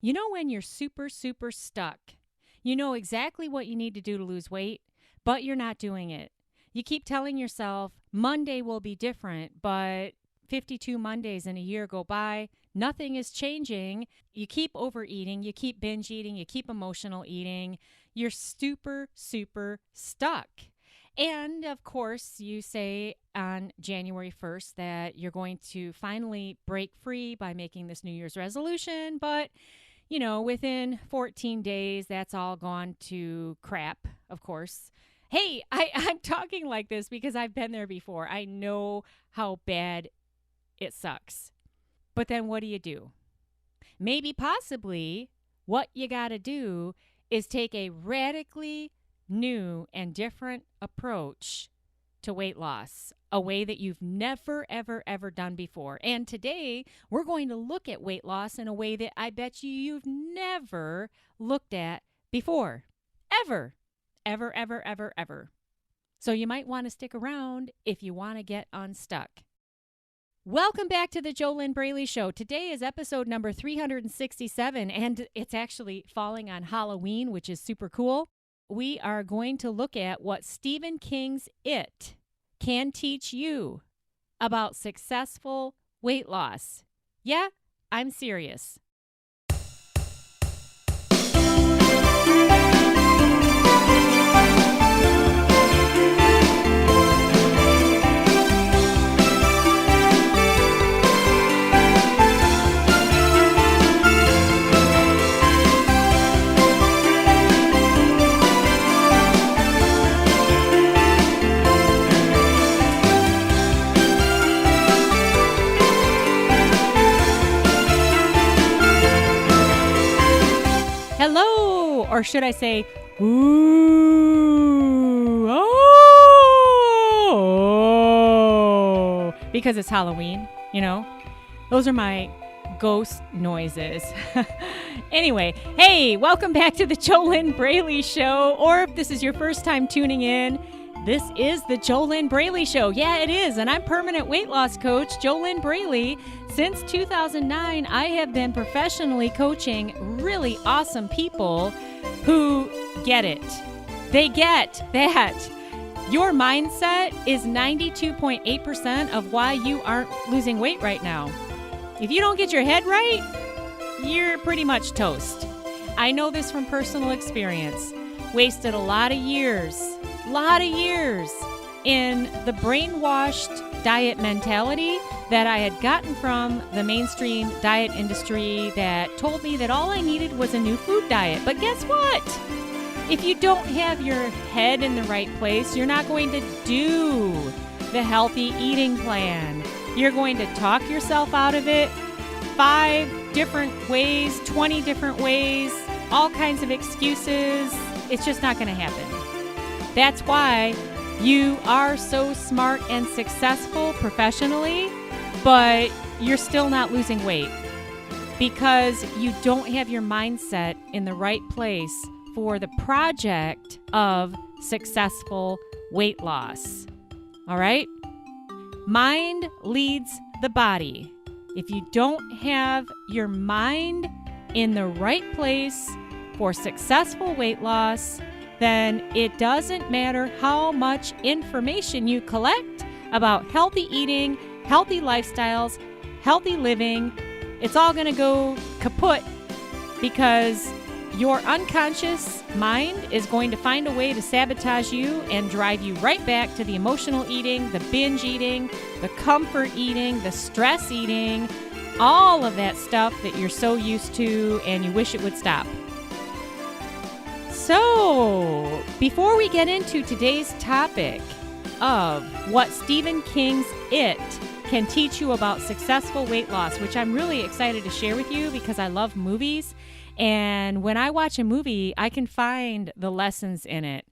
You know when you're super, super stuck? You know exactly what you need to do to lose weight, but you're not doing it. You keep telling yourself Monday will be different, but 52 Mondays in a year go by. Nothing is changing. You keep overeating, you keep binge eating, you keep emotional eating. You're super, super stuck. And of course, you say on January 1st that you're going to finally break free by making this New Year's resolution, but within 14 days, that's all gone to crap, of course. Hey, I'm talking like this because I've been there before. I know how bad it sucks. But then what do? Maybe possibly what you got to do is take a radically new and different approach to weight loss, a way that you've never, ever, ever done before. And today, we're going to look at weight loss in a way that I bet you've never looked at before. Ever. Ever, ever, ever, ever. So you might want to stick around if you want to get unstuck. Welcome back to the JoLynn Braley Show. Today is episode number 367, and it's actually falling on Halloween, which is super cool. We are going to look at what Stephen King's It can teach you about successful weight loss. Yeah, I'm serious. Hello, or should I say, ooh, oh, because it's Halloween, Those are my ghost noises. Anyway, hey, welcome back to the JoLynn Braley Show, or if this is your first time tuning in, this is the JoLynn Braley Show. Yeah, it is, and I'm permanent weight loss coach JoLynn Braley. Since 2009, I have been professionally coaching really awesome people who get it. They get that your mindset is 92.8% of why you aren't losing weight right now. If you don't get your head right, you're pretty much toast. I know this from personal experience. Wasted a lot of years in the brainwashed diet mentality that I had gotten from the mainstream diet industry that told me that all I needed was a new food diet. But guess what? If you don't have your head in the right place, you're not going to do the healthy eating plan. You're going to talk yourself out of it 5 different ways, 20 different ways, all kinds of excuses. It's just not going to happen. That's why you are so smart and successful professionally, but you're still not losing weight because you don't have your mindset in the right place for the project of successful weight loss. All right? Mind leads the body. If you don't have your mind in the right place for successful weight loss, then it doesn't matter how much information you collect about healthy eating, healthy lifestyles, healthy living. It's all going to go kaput because your unconscious mind is going to find a way to sabotage you and drive you right back to the emotional eating, the binge eating, the comfort eating, the stress eating, all of that stuff that you're so used to and you wish it would stop. So, before we get into today's topic of what Stephen King's It can teach you about successful weight loss, which I'm really excited to share with you because I love movies. And when I watch a movie, I can find the lessons in it.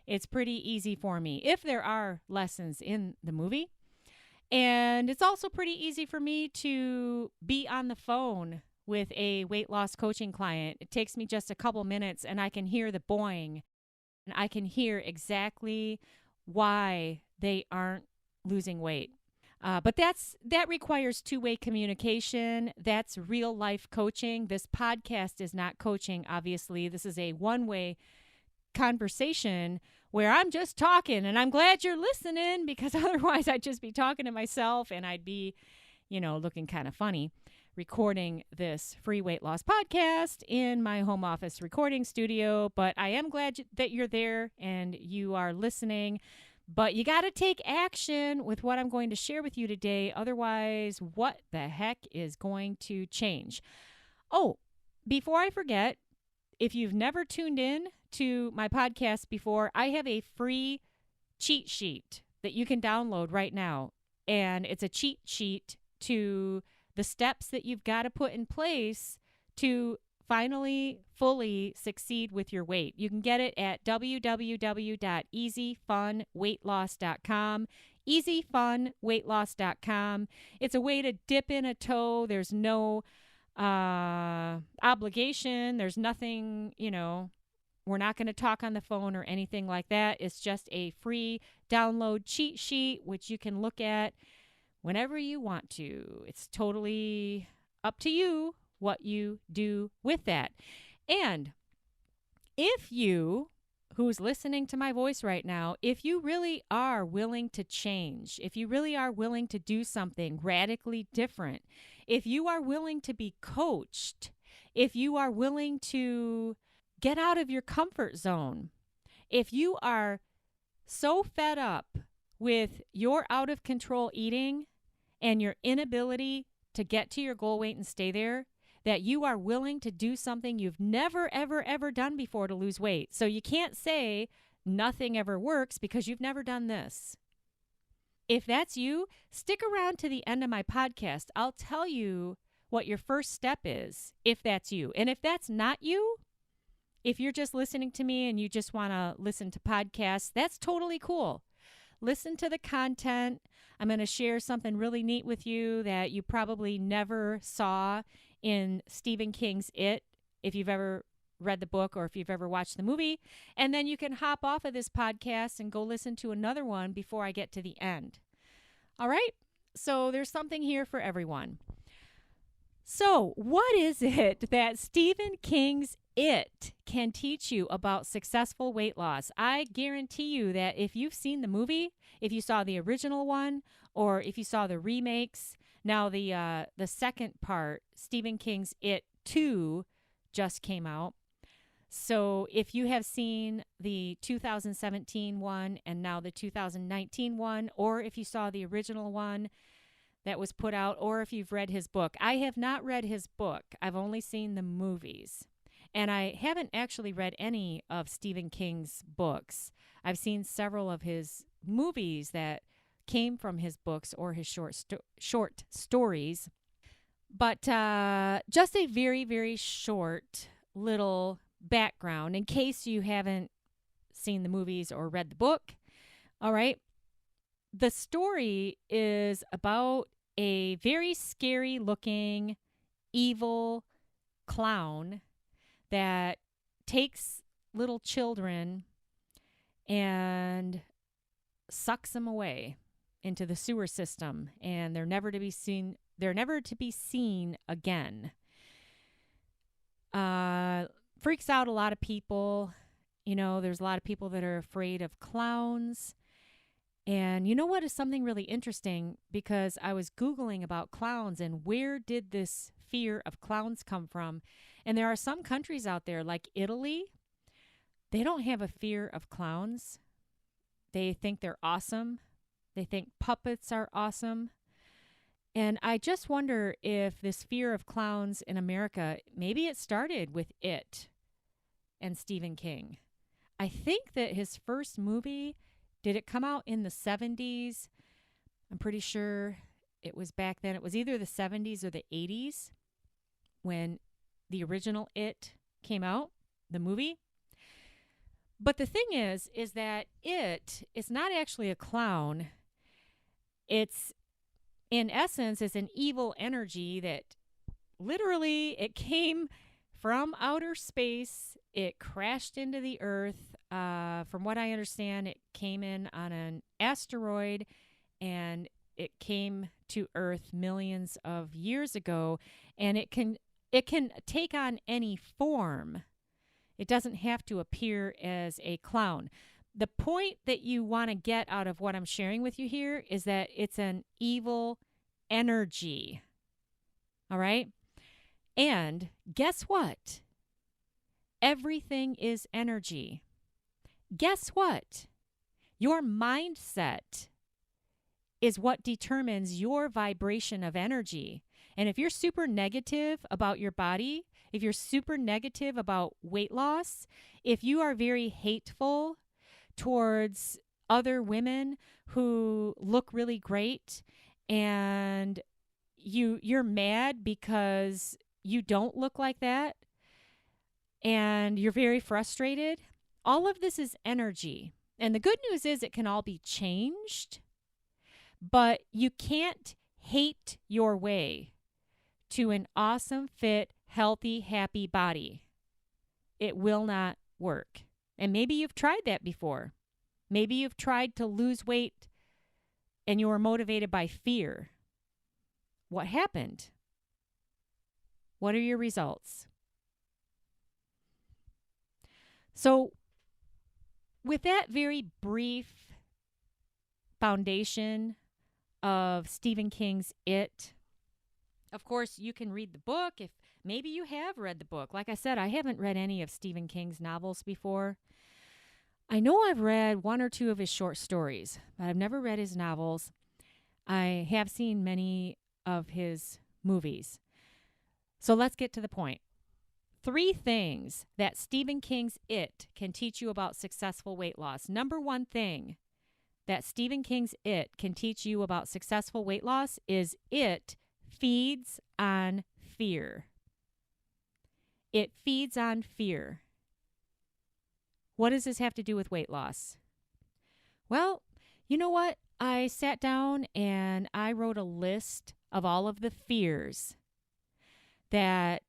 It's pretty easy for me if there are lessons in the movie. And it's also pretty easy for me to be on the phone with a weight loss coaching client. It takes me just a couple minutes and I can hear the boing and I can hear exactly why they aren't losing weight. But that requires two-way communication. That's real life coaching. This podcast is not coaching, obviously. This is a one-way conversation where I'm just talking, and I'm glad you're listening, because otherwise I'd just be talking to myself and I'd be, looking kind of funny recording this free weight loss podcast in my home office recording studio. But I am glad that you're there and you are listening. But you got to take action with what I'm going to share with you today. Otherwise, what the heck is going to change? Oh, before I forget, if you've never tuned in to my podcast before, I have a free cheat sheet that you can download right now. And it's a cheat sheet to the steps that you've got to put in place to finally fully succeed with your weight. You can get it at www.easyfunweightloss.com. easyfunweightloss.com. It's a way to dip in a toe. There's no obligation. There's nothing, we're not going to talk on the phone or anything like that. It's just a free download cheat sheet, which you can look at whenever you want to. It's totally up to you what you do with that. And if you, who's listening to my voice right now, if you really are willing to change, if you really are willing to do something radically different, if you are willing to be coached, if you are willing to get out of your comfort zone, if you are so fed up with your out of control eating and your inability to get to your goal weight and stay there, that you are willing to do something you've never, ever, ever done before to lose weight. So you can't say nothing ever works because you've never done this. If that's you, stick around to the end of my podcast. I'll tell you what your first step is if that's you. And if that's not you, if you're just listening to me and you just want to listen to podcasts, that's totally cool. Listen to the content. I'm going to share something really neat with you that you probably never saw in Stephen King's It, if you've ever read the book or if you've ever watched the movie. And then you can hop off of this podcast and go listen to another one before I get to the end. All right? So there's something here for everyone. So what is it that Stephen King's It can teach you about successful weight loss? I guarantee you that if you've seen the movie, if you saw the original one, or if you saw the remakes, now the second part, Stephen King's It 2, just came out. So if you have seen the 2017 one and now the 2019 one, or if you saw the original one that was put out, or if you've read his book. I have not read his book. I've only seen the movies. And I haven't actually read any of Stephen King's books. I've seen several of his movies that came from his books or his short stories. But just a very, very short little background in case you haven't seen the movies or read the book. All right. The story is about a very scary looking, evil clown that takes little children and sucks them away into the sewer system, and they're never to be seen again. Freaks out a lot of people. There's a lot of people that are afraid of clowns. And you know what is something really interesting? Because I was Googling about clowns and where did this fear of clowns come from? And there are some countries out there like Italy. They don't have a fear of clowns. They think they're awesome. They think puppets are awesome. And I just wonder if this fear of clowns in America, maybe it started with It and Stephen King. I think that his first movie, did it come out in the 70s? I'm pretty sure it was back then. It was either the 70s or the 80s when the original It came out, the movie. But the thing is that It is not actually a clown. It's, in essence, it's an evil energy that literally it came from outer space. It crashed into the earth. From what I understand, it came in on an asteroid and it came to Earth millions of years ago, and it can take on any form. It doesn't have to appear as a clown. The point that you want to get out of what I'm sharing with you here is that it's an evil energy. All right? And guess what? Everything is energy. Guess what? Your mindset is what determines your vibration of energy. And if you're super negative about your body, if you're super negative about weight loss, if you are very hateful towards other women who look really great, and you're mad because you don't look like that, and you're very frustrated, all of this is energy. And the good news is it can all be changed, but you can't hate your way to an awesome, fit, healthy, happy body. It will not work. And maybe you've tried that before. Maybe you've tried to lose weight and you were motivated by fear. What happened? What are your results? So, with that very brief foundation of Stephen King's It, of course, you can read the book if maybe you have read the book. Like I said, I haven't read any of Stephen King's novels before. I know I've read one or two of his short stories, but I've never read his novels. I have seen many of his movies. So let's get to the point. 3 things that Stephen King's It can teach you about successful weight loss. Number 1 thing that Stephen King's It can teach you about successful weight loss is it feeds on fear. It feeds on fear. What does this have to do with weight loss? Well, you know what? I sat down and I wrote a list of all of the fears that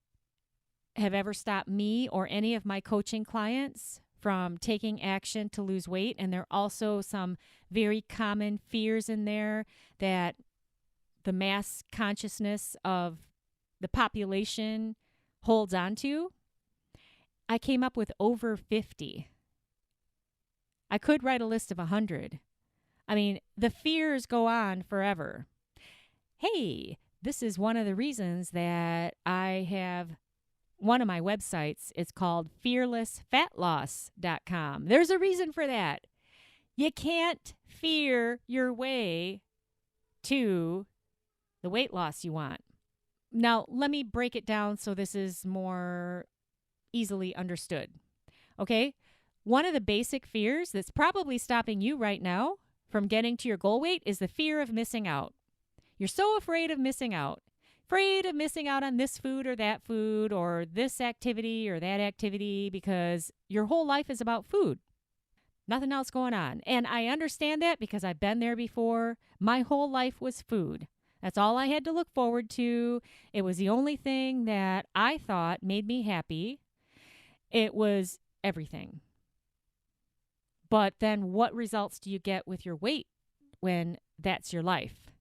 have ever stopped me or any of my coaching clients from taking action to lose weight. And there are also some very common fears in there that the mass consciousness of the population holds on to. I came up with over 50. I could write a list of 100. I mean, the fears go on forever. Hey, this is one of the reasons that I have one of my websites. It's called fearlessfatloss.com. There's a reason for that. You can't fear your way to the weight loss you want. Now, let me break it down so this is more easily understood. Okay? One of the basic fears that's probably stopping you right now from getting to your goal weight is the fear of missing out. You're so afraid of missing out. Afraid of missing out on this food or this activity or that activity because your whole life is about food. Nothing else going on. And I understand that because I've been there before. My whole life was food. That's all I had to look forward to. It was the only thing that I thought made me happy. It was everything. But then what results do you get with your weight when that's your life?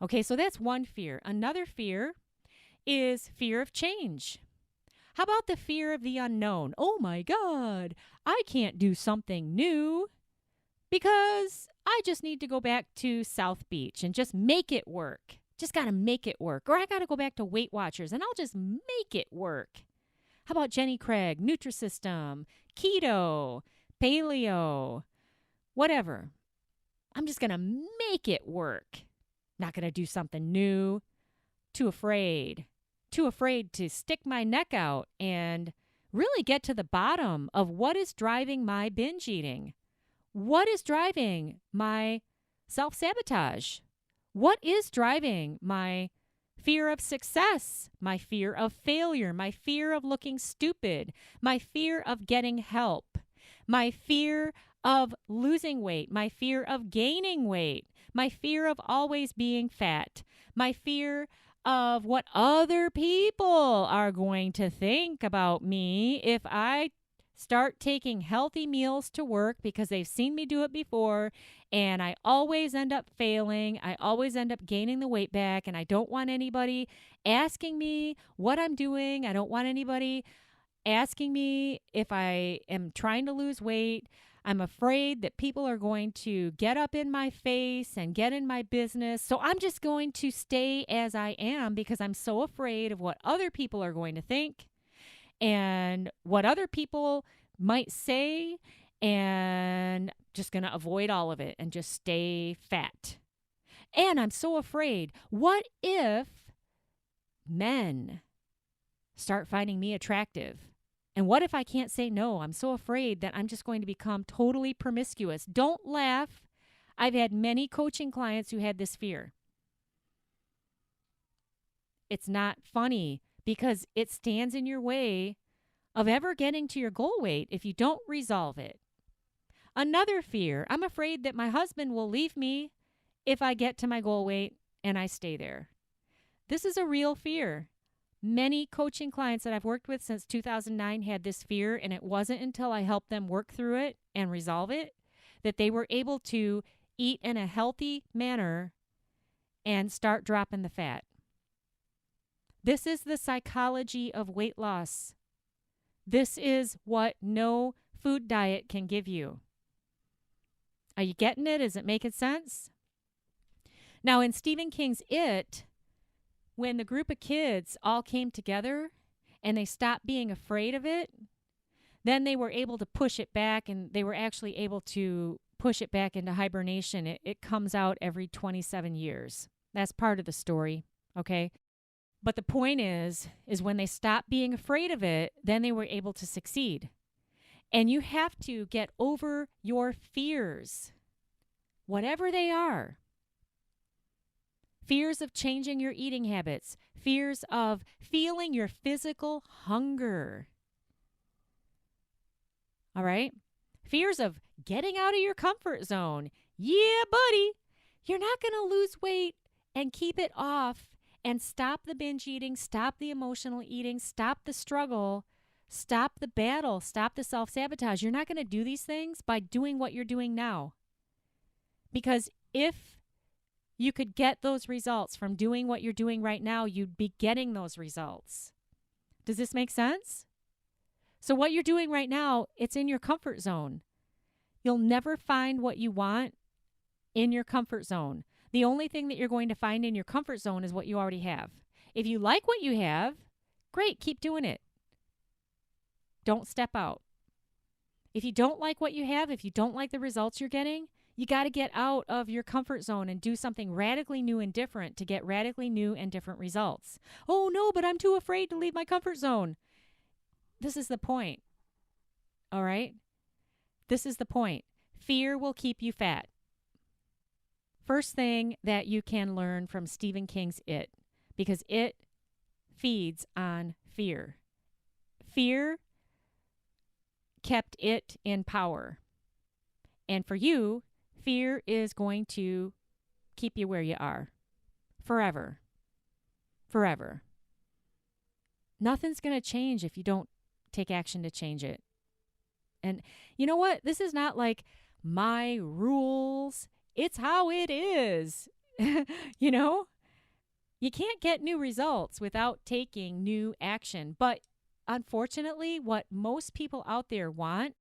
Okay, so that's one fear. Another fear is fear of change. How about the fear of the unknown? Oh my God, I can't do something new because I just need to go back to South Beach and just make it work. Just got to make it work. Or I got to go back to Weight Watchers and I'll just make it work. How about Jenny Craig, Nutrisystem, Keto, Paleo, whatever. I'm just going to make it work. Not going to do something new. Too afraid to stick my neck out and really get to the bottom of what is driving my binge eating. What is driving my self-sabotage? What is driving my fear of success, my fear of failure, my fear of looking stupid, my fear of getting help, my fear of losing weight, my fear of gaining weight, my fear of always being fat, my fear of what other people are going to think about me if I start taking healthy meals to work because they've seen me do it before, and I always end up failing. I always end up gaining the weight back, and I don't want anybody asking me what I'm doing. I don't want anybody asking me if I am trying to lose weight. I'm afraid that people are going to get up in my face and get in my business. So I'm just going to stay as I am because I'm so afraid of what other people are going to think and what other people might say, and just going to avoid all of it and just stay fat. And I'm so afraid, what if men start finding me attractive? And what if I can't say no? I'm so afraid that I'm just going to become totally promiscuous. Don't laugh. I've had many coaching clients who had this fear. It's not funny because it stands in your way of ever getting to your goal weight if you don't resolve it. Another fear, I'm afraid that my husband will leave me if I get to my goal weight and I stay there. This is a real fear. Many coaching clients that I've worked with since 2009 had this fear, and it wasn't until I helped them work through it and resolve it that they were able to eat in a healthy manner and start dropping the fat. This is the psychology of weight loss. This is what no food diet can give you. Are you getting it? Is it making sense? Now, in Stephen King's It, when the group of kids all came together and they stopped being afraid of it, then they were able to push it back, and they were actually able to push it back into hibernation. It comes out every 27 years. That's part of the story, okay? But the point is when they stopped being afraid of it, then they were able to succeed. And you have to get over your fears, whatever they are. Fears of changing your eating habits, fears of feeling your physical hunger. All right? Fears of getting out of your comfort zone. Yeah, buddy, you're not going to lose weight and keep it off and stop the binge eating, stop the emotional eating, stop the struggle, stop the battle, stop the self-sabotage. You're not going to do these things by doing what you're doing now. Because if you could get those results from doing what you're doing right now, you'd be getting those results. Does this make sense? So what you're doing right now, it's in your comfort zone. You'll never find what you want in your comfort zone. The only thing that you're going to find in your comfort zone is what you already have. If you like what you have, great, keep doing it. Don't step out. If you don't like what you have, if you don't like the results you're getting, you got to get out of your comfort zone and do something radically new and different to get radically new and different results. Oh, no, but I'm too afraid to leave my comfort zone. This is the point. All right? This is the point. Fear will keep you fat. First thing that you can learn from Stephen King's It, because it feeds on fear. Fear kept it in power. And for you, fear is going to keep you where you are forever. Forever. Nothing's going to change if you don't take action to change it. And you know what? This is not like my rules. It's how it is. You know? You can't get new results without taking new action. But unfortunately, what most people out there want,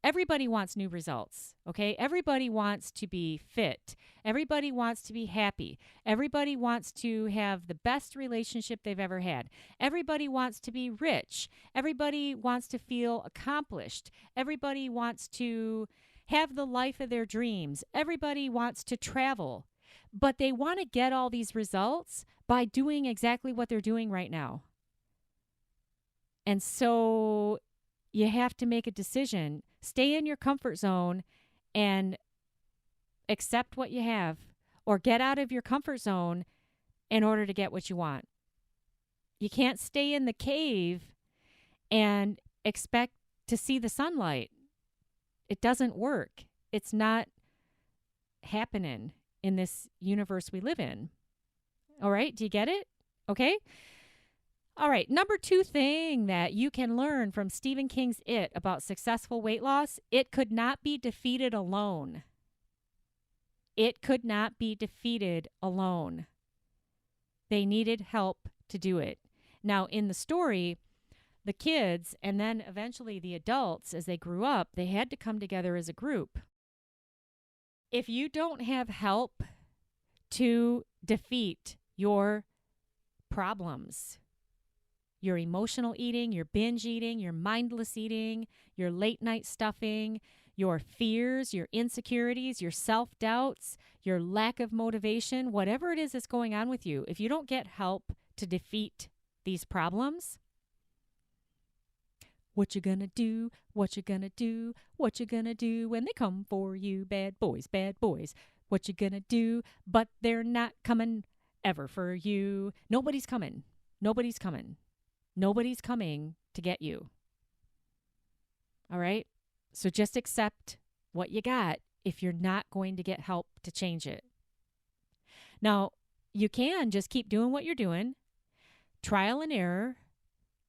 everybody wants new results, okay? Everybody wants to be fit. Everybody wants to be happy. Everybody wants to have the best relationship they've ever had. Everybody wants to be rich. Everybody wants to feel accomplished. Everybody wants to have the life of their dreams. Everybody wants to travel. But they want to get all these results by doing exactly what they're doing right now. And so you have to make a decision. Stay in your comfort zone and accept what you have, or get out of your comfort zone in order to get what you want. You can't stay in the cave and expect to see the sunlight. It doesn't work. It's not happening in this universe we live in. All right? Do you get it? Okay? All right, number 2 thing that you can learn from Stephen King's It about successful weight loss, it could not be defeated alone. It could not be defeated alone. They needed help to do it. Now, in the story, the kids and then eventually the adults, as they grew up, they had to come together as a group. If you don't have help to defeat your problems, your emotional eating, your binge eating, your mindless eating, your late night stuffing, your fears, your insecurities, your self-doubts, your lack of motivation, whatever it is that's going on with you, if you don't get help to defeat these problems, what you gonna do, what you gonna do, what you gonna do when they come for you, bad boys, what you gonna do, but they're not coming ever for you. Nobody's coming to get you. All right? So just accept what you got if you're not going to get help to change it. Now, you can just keep doing what you're doing, trial and error,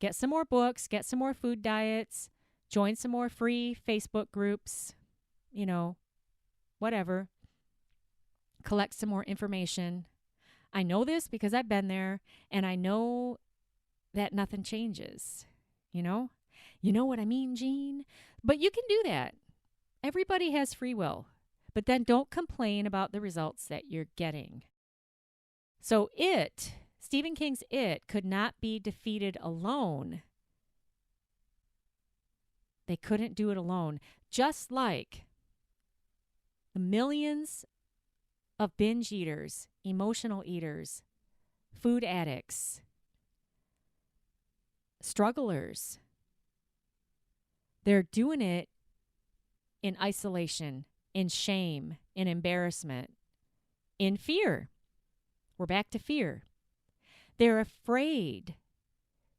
get some more books, get some more food diets, join some more free Facebook groups, whatever. Collect some more information. I know this because I've been there, and I know that nothing changes, You know what I mean, Jean? But you can do that. Everybody has free will. But then don't complain about the results that you're getting. So Stephen King's It could not be defeated alone. They couldn't do it alone. Just like the millions of binge eaters, emotional eaters, food addicts, strugglers. They're doing it in isolation, in shame, in embarrassment, in fear. We're back to fear. They're afraid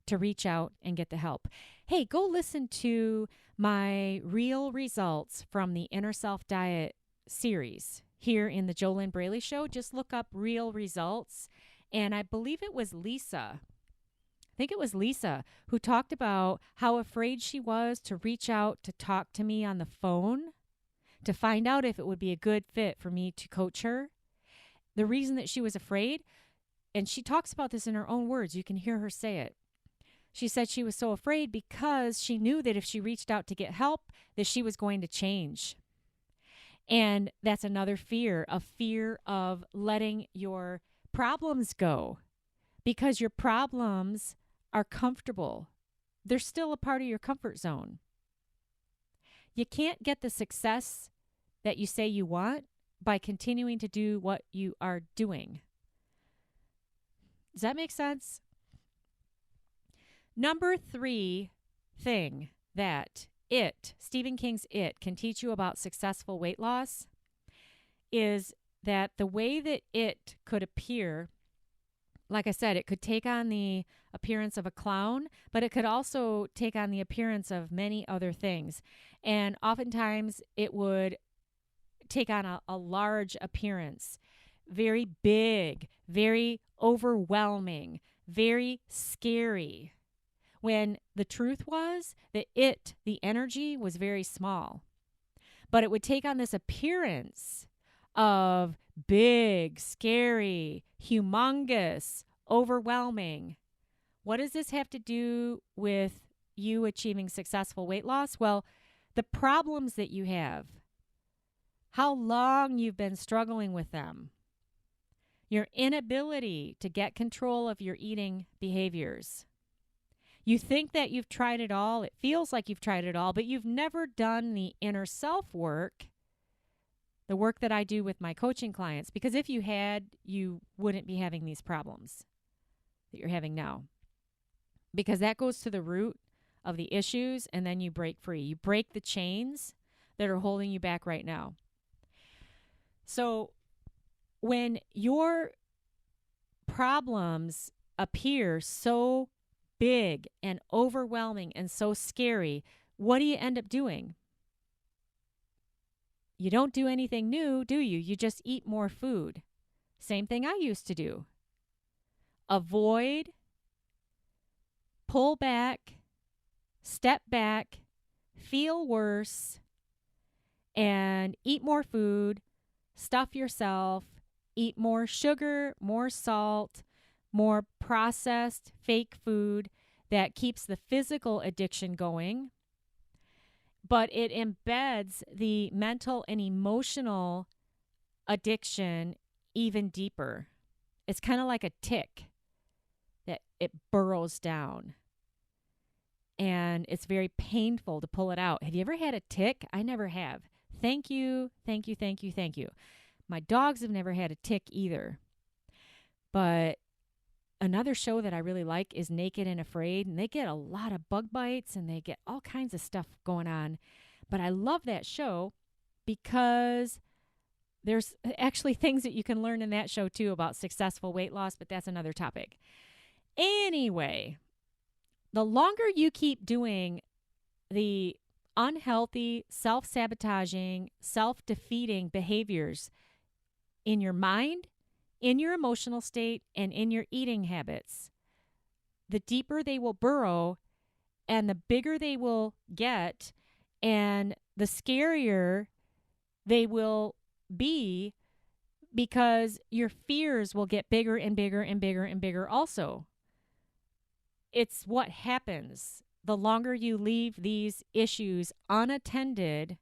to reach out and get the help. Hey, go listen to my real results from the Inner Self Diet series here in the JoLynn Braley Show. Just look up real results. And I believe it was Lisa. I think it was Lisa who talked about how afraid she was to reach out to talk to me on the phone to find out if it would be a good fit for me to coach her. The reason that she was afraid, and she talks about this in her own words, you can hear her say it. She said she was so afraid because she knew that if she reached out to get help, that she was going to change. And that's another fear, a fear of letting your problems go, because your problems are comfortable. They're still a part of your comfort zone. You can't get the success that you say you want by continuing to do what you are doing. Does that make sense? Number 3 thing that Stephen King's It can teach you about successful weight loss is that the way that it could appear, like I said, it could take on the appearance of a clown, but it could also take on the appearance of many other things. And oftentimes it would take on a large appearance, very big, very overwhelming, very scary. When the truth was that the energy was very small. But it would take on this appearance of big, scary, humongous, overwhelming. What does this have to do with you achieving successful weight loss? Well, the problems that you have, how long you've been struggling with them, your inability to get control of your eating behaviors. You think that you've tried it all. It feels like you've tried it all, but you've never done the inner self work, the work that I do with my coaching clients, because if you had, you wouldn't be having these problems that you're having now, because that goes to the root of the issues, and then you break free. You break the chains that are holding you back right now. So when your problems appear so big and overwhelming and so scary, what do you end up doing? You don't do anything new, do you? You just eat more food. Same thing I used to do. Avoid pull back, step back, feel worse, and eat more food, stuff yourself, eat more sugar, more salt, more processed fake food that keeps the physical addiction going, but it embeds the mental and emotional addiction even deeper. It's kind of like a tick that it burrows down. And it's very painful to pull it out. Have you ever had a tick? I never have. Thank you, thank you, thank you, thank you. My dogs have never had a tick either. But another show that I really like is Naked and Afraid, and they get a lot of bug bites and they get all kinds of stuff going on. But I love that show because there's actually things that you can learn in that show too about successful weight loss, but that's another topic. Anyway, the longer you keep doing the unhealthy, self-sabotaging, self-defeating behaviors in your mind, in your emotional state, and in your eating habits, the deeper they will burrow and the bigger they will get and the scarier they will be, because your fears will get bigger and bigger and bigger and bigger also. It's what happens the longer you leave these issues unattended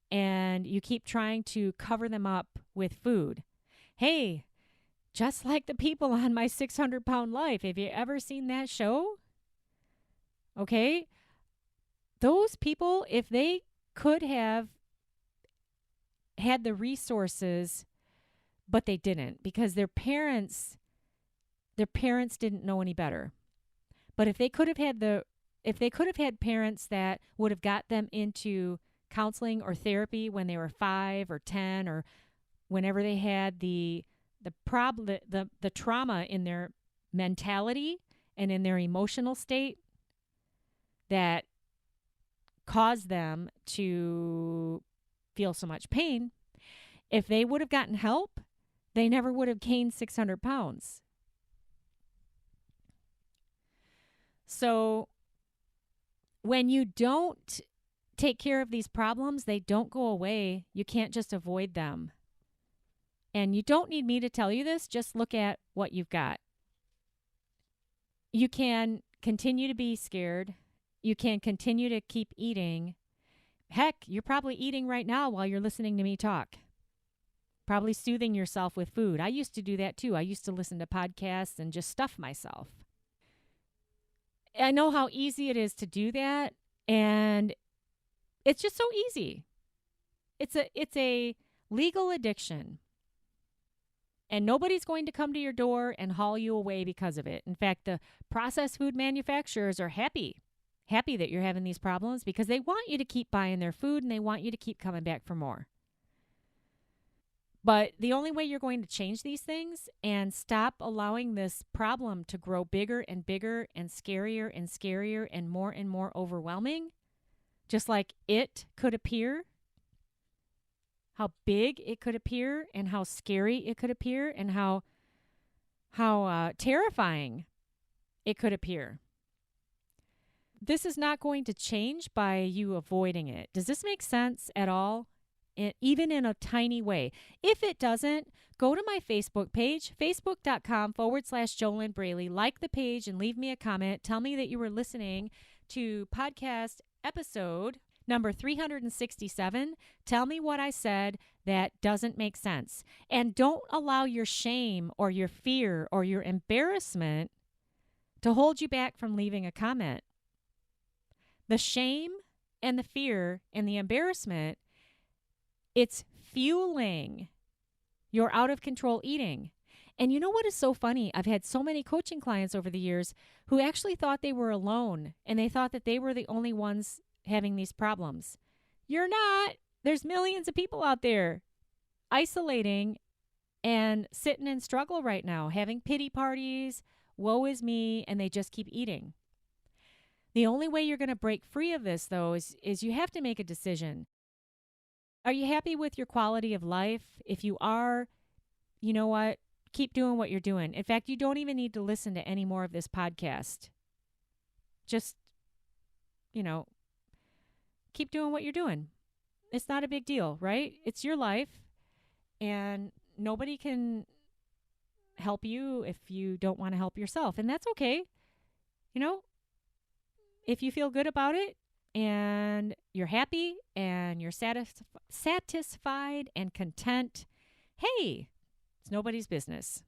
and you keep trying to cover them up with food. Hey, just like the people on My 600-Pound Life. Have you ever seen that show? Okay. Those people, if they could have had the resources, but they didn't because their parents didn't know any better. But if they could have had parents that would have got them into counseling or therapy when they were 5 or 10 or whenever they had the problem, the trauma in their mentality and in their emotional state that caused them to feel so much pain, if they would have gotten help, they never would have gained 600 pounds. So when you don't take care of these problems, they don't go away. You can't just avoid them. And you don't need me to tell you this. Just look at what you've got. You can continue to be scared. You can continue to keep eating. Heck, you're probably eating right now while you're listening to me talk. Probably soothing yourself with food. I used to do that too. I used to listen to podcasts and just stuff myself. I know how easy it is to do that, and it's just so easy. It's a legal addiction. And nobody's going to come to your door and haul you away because of it. In fact, the processed food manufacturers are happy that you're having these problems because they want you to keep buying their food and they want you to keep coming back for more. But the only way you're going to change these things and stop allowing this problem to grow bigger and bigger and scarier and more overwhelming, just like it could appear, how big it could appear and how scary it could appear and how terrifying it could appear. This is not going to change by you avoiding it. Does this make sense at all? Even in a tiny way. If it doesn't, go to my Facebook page, facebook.com/JoLynn Braley. Like the page and leave me a comment. Tell me that you were listening to podcast episode number 367. Tell me what I said that doesn't make sense. And don't allow your shame or your fear or your embarrassment to hold you back from leaving a comment. The shame and the fear and the embarrassment, it's fueling your out-of-control eating. And you know what is so funny? I've had so many coaching clients over the years who actually thought they were alone, and they thought that they were the only ones having these problems. You're not. There's millions of people out there isolating and sitting in struggle right now, having pity parties, woe is me, and they just keep eating. The only way you're going to break free of this, though, is you have to make a decision. Are you happy with your quality of life? If you are, you know what? Keep doing what you're doing. In fact, you don't even need to listen to any more of this podcast. just, keep doing what you're doing. It's not a big deal, right? It's your life, and nobody can help you if you don't want to help yourself. And that's okay. If you feel good about it and you're happy and you're satisfied and content, hey, it's nobody's business.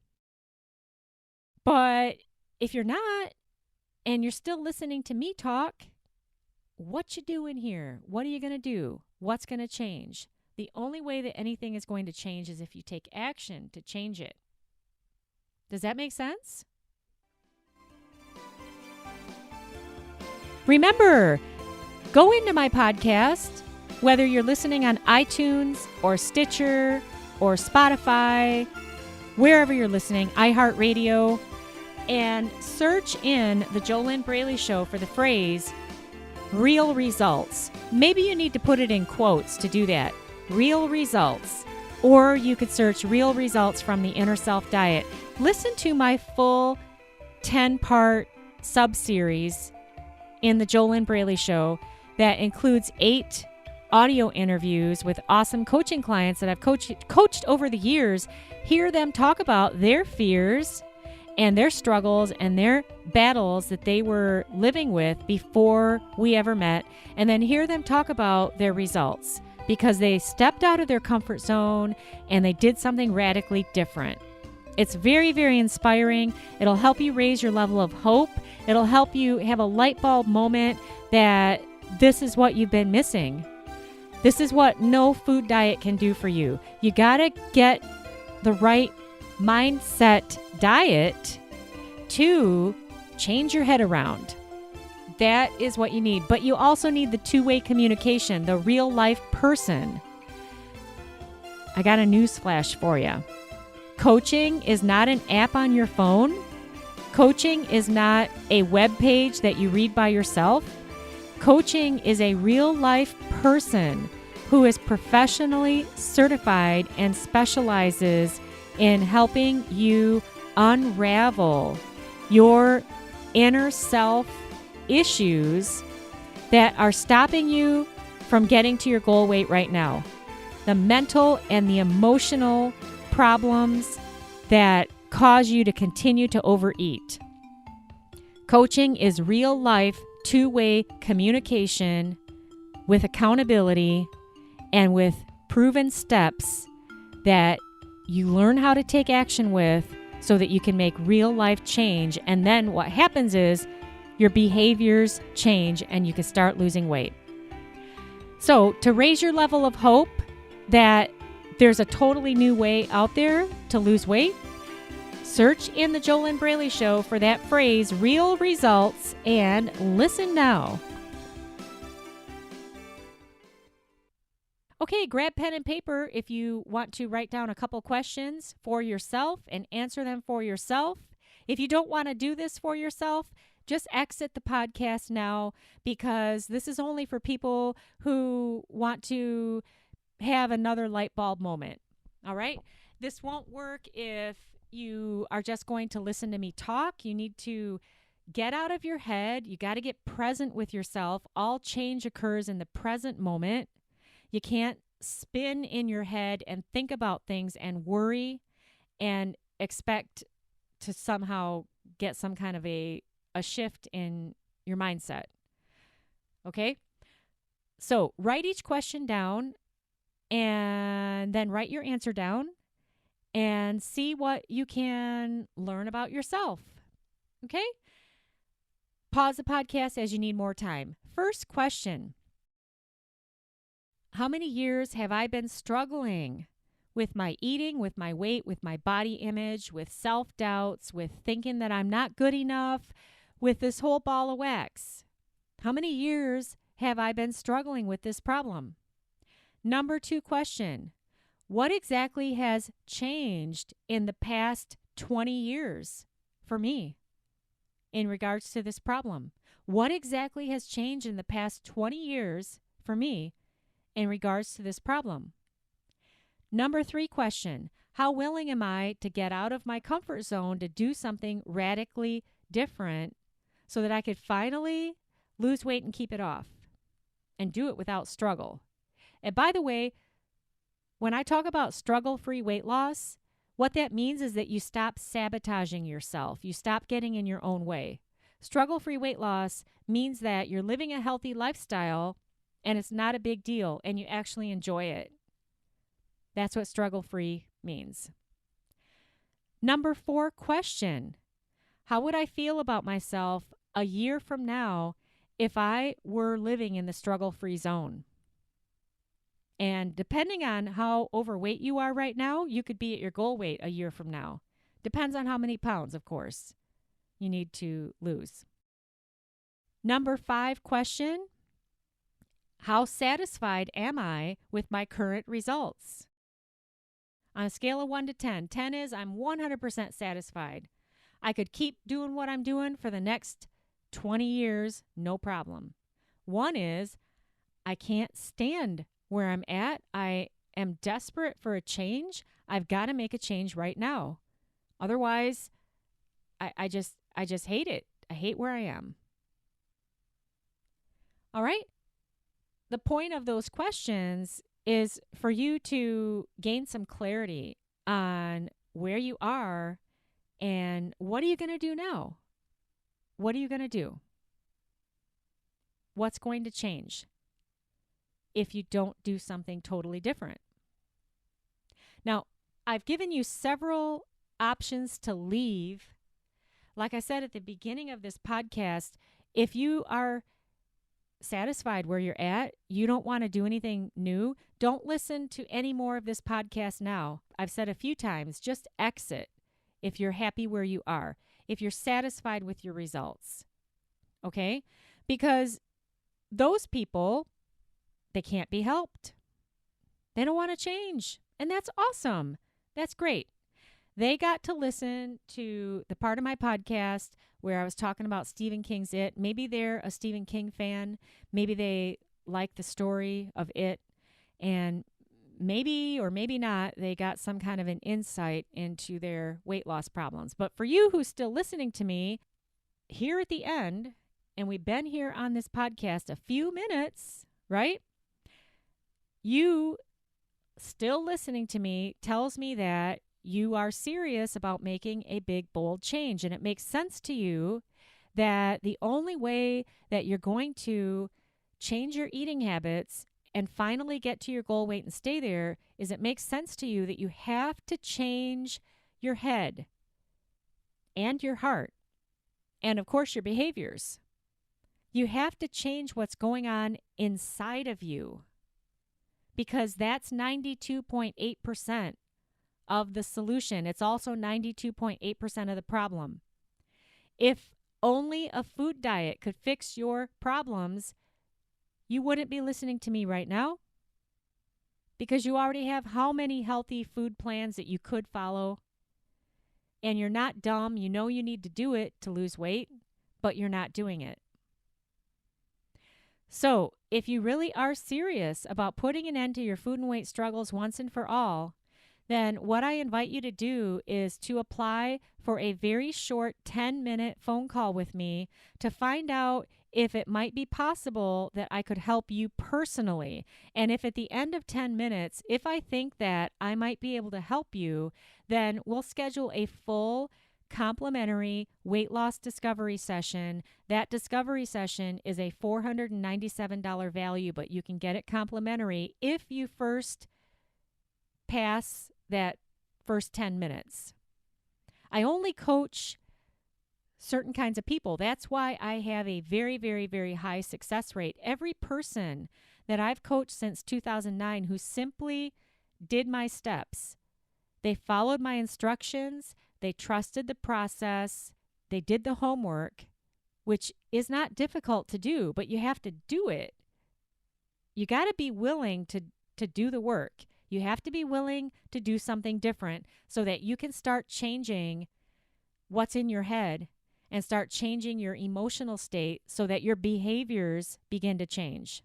But if you're not and you're still listening to me talk, what you doing here? What are you going to do? What's going to change? The only way that anything is going to change is if you take action to change it. Does that make sense? Remember, go into my podcast, whether you're listening on iTunes or Stitcher or Spotify, wherever you're listening, iHeartRadio, and search in the JoLynn Braley Show for the phrase, real results. Maybe you need to put it in quotes to do that. Real results. Or you could search real results from the Inner Self Diet. Listen to my full 10-part sub-series in the JoLynn Braley Show that includes 8 audio interviews with awesome coaching clients that I've coached over the years. Hear them talk about their fears and their struggles and their battles that they were living with before we ever met, and then hear them talk about their results because they stepped out of their comfort zone and they did something radically different. It's very, very inspiring. It'll help you raise your level of hope. It'll help you have a light bulb moment that this is what you've been missing. This is what no food diet can do for you. You got to get the right mindset diet to change your head around. That is what you need. But you also need the two-way communication, the real life person. I got a newsflash for you. Coaching is not an app on your phone. Coaching is not a web page that you read by yourself. Coaching is a real life person who is professionally certified and specializes in helping you unravel your inner self issues that are stopping you from getting to your goal weight right now. The mental and the emotional problems that cause you to continue to overeat. Coaching is real life two-way communication with accountability and with proven steps that you learn how to take action with so that you can make real life change. And then what happens is your behaviors change and you can start losing weight. So to raise your level of hope that there's a totally new way out there to lose weight, search in the JoLynn Braley Show for that phrase, real results, and listen now. Okay, grab pen and paper if you want to write down a couple questions for yourself and answer them for yourself. If you don't want to do this for yourself, just exit the podcast now, because this is only for people who want to have another light bulb moment. All right? This won't work if you are just going to listen to me talk. You need to get out of your head. You got to get present with yourself. All change occurs in the present moment. You can't spin in your head and think about things and worry and expect to somehow get some kind of a shift in your mindset. Okay? So write each question down and then write your answer down and see what you can learn about yourself. Okay? Pause the podcast as you need more time. First question. How many years have I been struggling with my eating, with my weight, with my body image, with self-doubts, with thinking that I'm not good enough, with this whole ball of wax? How many years have I been struggling with this problem? Number 2 question. What exactly has changed in the past 20 years for me in regards to this problem? What exactly has changed in the past 20 years for me in regards to this problem? Number 3 question. How willing am I to get out of my comfort zone to do something radically different so that I could finally lose weight and keep it off and do it without struggle. And by the way, when I talk about struggle-free weight loss, what that means is that you stop sabotaging yourself. You stop getting in your own way. Struggle-free weight loss means that you're living a healthy lifestyle and it's not a big deal and you actually enjoy it. That's what struggle-free means. Number 4 question. How would I feel about myself a year from now if I were living in the struggle-free zone? And depending on how overweight you are right now, you could be at your goal weight a year from now. Depends on how many pounds, of course, you need to lose. Number 5 question. How satisfied am I with my current results? On a scale of 1 to 10, 10 is I'm 100% satisfied. I could keep doing what I'm doing for the next 20 years, no problem. 1 is I can't stand where I'm at. I am desperate for a change. I've got to make a change right now. Otherwise, I just hate it. I hate where I am. All right? The point of those questions is for you to gain some clarity on where you are and what are you going to do now? What are you going to do? What's going to change if you don't do something totally different? Now, I've given you several options to leave. Like I said at the beginning of this podcast, if you are satisfied where you're at, you don't want to do anything new, don't listen to any more of this podcast now. I've said a few times, just exit if you're happy where you are, if you're satisfied with your results. Okay? Because those people, they can't be helped. They don't want to change. And that's awesome. That's great. They got to listen to the part of my podcast where I was talking about Stephen King's It. Maybe they're a Stephen King fan. Maybe they like the story of It. And maybe or maybe not, they got some kind of an insight into their weight loss problems. But for you who's still listening to me, here at the end, and we've been here on this podcast a few minutes, right? You still listening to me tells me that you are serious about making a big, bold change. And it makes sense to you that the only way that you're going to change your eating habits and finally get to your goal weight and stay there is it makes sense to you that you have to change your head and your heart and, of course, your behaviors. You have to change what's going on inside of you because that's 92.8% of the solution. It's also 92.8% of the problem. If only a food diet could fix your problems, you wouldn't be listening to me right now because you already have how many healthy food plans that you could follow. And you're not dumb. You know you need to do it to lose weight, but you're not doing it. So if you really are serious about putting an end to your food and weight struggles once and for all, then what I invite you to do is to apply for a very short 10-minute phone call with me to find out if it might be possible that I could help you personally. And if at the end of 10 minutes, if I think that I might be able to help you, then we'll schedule a full complimentary weight loss discovery session. That discovery session is a $497 value, but you can get it complimentary if you first pass that first 10 minutes. I only coach certain kinds of people. That's why I have a very, very, very high success rate. Every person that I've coached since 2009 who simply did my steps, they followed my instructions, they trusted the process, they did the homework, which is not difficult to do, but you have to do it. You got to be willing to do the work. You have to be willing to do something different so that you can start changing what's in your head and start changing your emotional state so that your behaviors begin to change.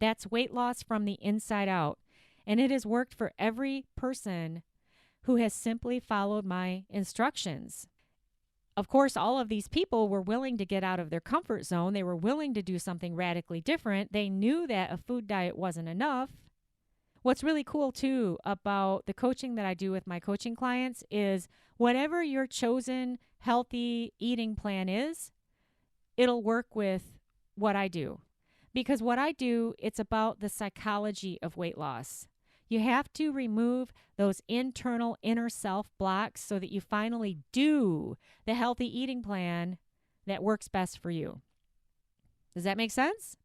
That's weight loss from the inside out. And it has worked for every person who has simply followed my instructions. of course, all of these people were willing to get out of their comfort zone. They were willing to do something radically different. They knew that a food diet wasn't enough. What's really cool, too, about the coaching that I do with my coaching clients is whatever your chosen healthy eating plan is, it'll work with what I do. Because what I do, it's about the psychology of weight loss. You have to remove those internal inner self blocks so that you finally do the healthy eating plan that works best for you. Does that make sense?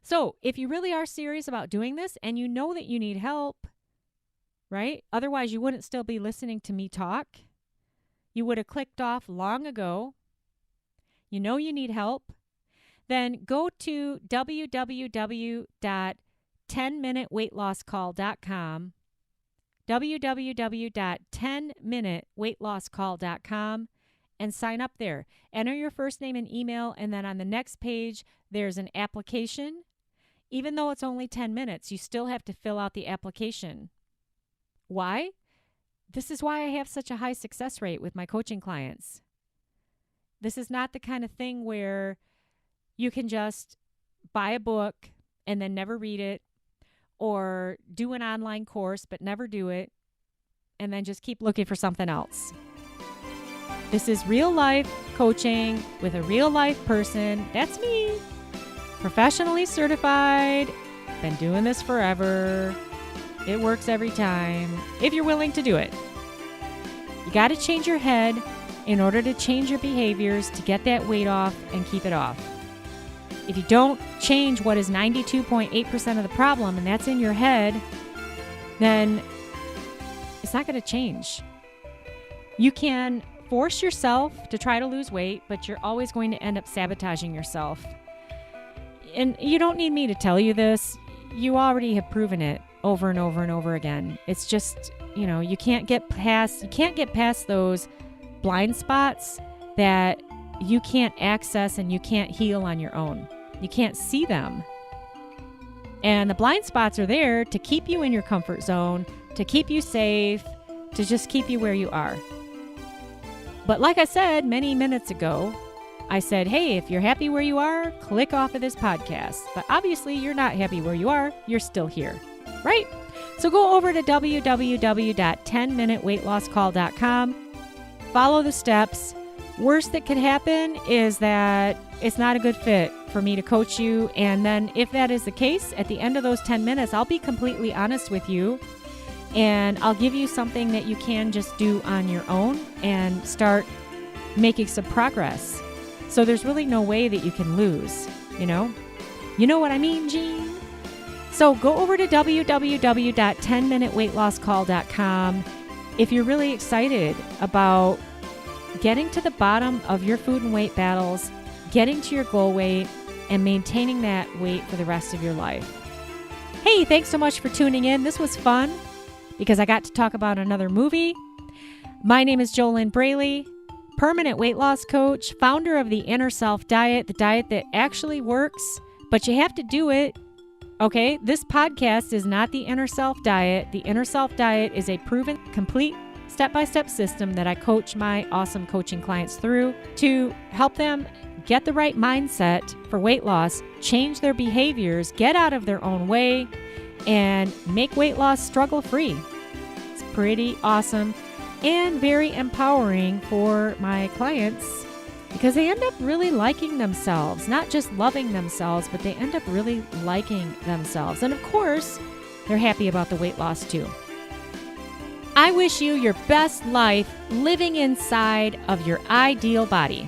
So if you really are serious about doing this and you know that you need help, right? Otherwise, you wouldn't still be listening to me talk. You would have clicked off long ago. You know you need help. Then go to www.10minuteweightlosscall.com, www.10minuteweightlosscall.com, and sign up there. Enter your first name and email, and then on the next page, there's an application. Even though it's only 10 minutes, you still have to fill out the application. Why? This is why I have such a high success rate with my coaching clients. This is not the kind of thing where you can just buy a book and then never read it, or do an online course but never do it, and then just keep looking for something else. This is real life coaching with a real life person. That's me. Professionally certified. Been doing this forever. It works every time if you're willing to do it. You got to change your head in order to change your behaviors to get that weight off and keep it off. If you don't change what is 92.8% of the problem, and that's in your head, then it's not going to change. You can force yourself to try to lose weight, but you're always going to end up sabotaging yourself. And you don't need me to tell you this. You already have proven it over and over and over again. It's just, you can't get past those blind spots that you can't access and you can't heal on your own. You can't see them. And the blind spots are there to keep you in your comfort zone, to keep you safe, to just keep you where you are. But like I said many minutes ago, I said, hey, if you're happy where you are, click off of this podcast. But obviously you're not happy where you are. You're still here, right? So go over to www.10minuteweightlosscall.com. Follow the steps. Worst that could happen is that it's not a good fit for me to coach you. And then if that is the case, at the end of those 10 minutes, I'll be completely honest with you. And I'll give you something that you can just do on your own and start making some progress. So there's really no way that you can lose, You know what I mean, Jean? So go over to www.10minuteweightlosscall.com if you're really excited about getting to the bottom of your food and weight battles, getting to your goal weight, and maintaining that weight for the rest of your life. Hey, thanks so much for tuning in. This was fun because I got to talk about another movie. My name is JoLynn Braley, permanent weight loss coach, founder of the Inner Self Diet, the diet that actually works, but you have to do it. Okay, this podcast is not the Inner Self Diet. The Inner Self Diet is a proven, complete, step-by-step system that I coach my awesome coaching clients through to help them get the right mindset for weight loss, change their behaviors, get out of their own way, and make weight loss struggle-free. It's pretty awesome and very empowering for my clients because they end up really liking themselves, not just loving themselves, but they end up really liking themselves. And of course, they're happy about the weight loss too. I wish you your best life living inside of your ideal body.